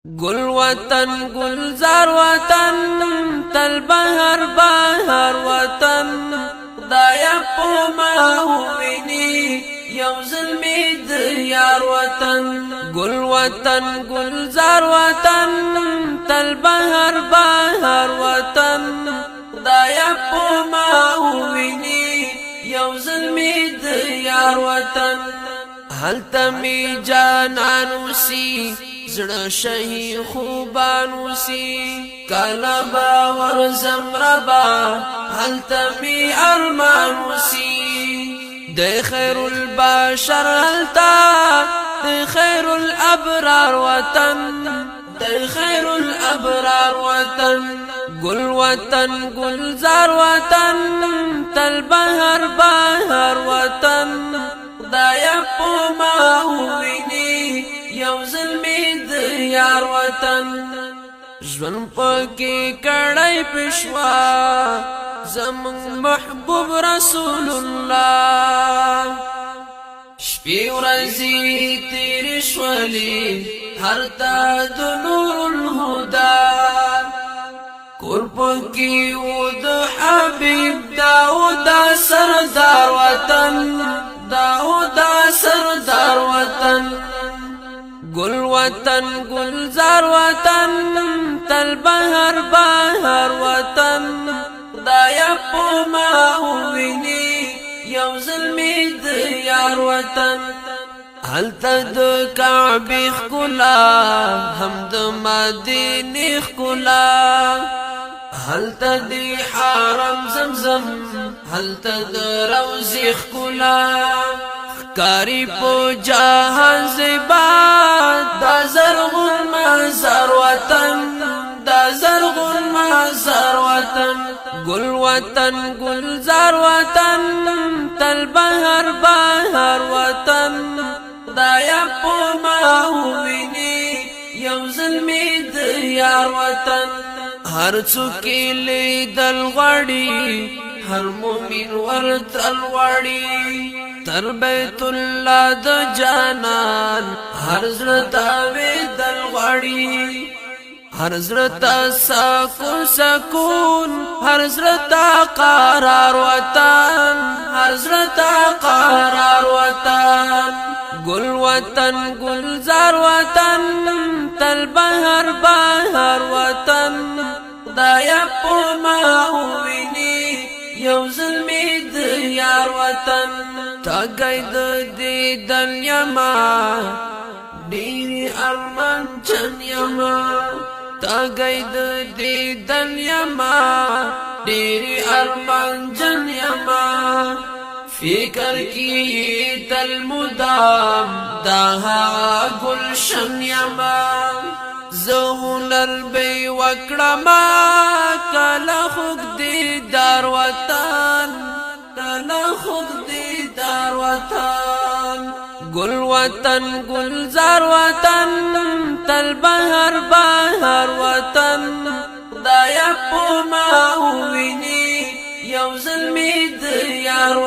گل وطن گلزار وطن تل بهر بهر وطن خدایا پوما ویني یو ظلمی د یار وطن گل وطن گلزار وطن تل بهر بهر وطن خدایا پوما ویني یو ظلمی د یار وطن هلته می جانانو سی زړه شهي خوبانو سي کله باور زمربا هلته می ارمانو سي د خیر البشر هلته د خیر الابرار وطن د خیر الابرار وطن گل وطن گلزار وطن تل بهر بهر وطن خدایا پوما ویني یو ظلمی د یار وطن ژوند پکې کړای پښوا زمون محبوب رسول الله شپې ورځې تیر شولې هر تا د نور الهدى کور پکې و د حبیب داود سردار وطن داود سردار وطن گل وطن گلزار وطن تل بهر بهر وطن خدایا پوما ویني یو ظلمی د یار وطن هلته د کعبه ښکلا هم د مدینه ښکلا هلته د حرم زمزم هلته د روضې ښکلا کاری پو جهان زیبا دا زرغون مزار وطن دا زرغون مزار وطن گل وطن گلزار وطن تل بهر بهر وطن خدایا پوما ویني یو ظلمی د یار وطن هر څوک لیدل غواړي هر مومن ورتل غواړي تر بیت الله د جانان هر زړه تاویدل غواړي هر زړه ته سکون هر زړه ته قرار وطن هر زړه ته قرار وطن گل وطن گلزار وطن تل بهر بهر وطن خدایا پوما ویني یو ظلمی د یار وطن تا گید دی دنیاما ډیر ارمان چن یما تا گید دی دنیاما ډیر ارمان جن یما فکر کی تل مدام دا گلشن یما زهونر بی وکړما کله خوږ دیدار وطن کله خوږ دیدار وطن گل وطن گلزار وطن تل بهر بهر وطن خدایا پوما ویني یو ظلمی د یار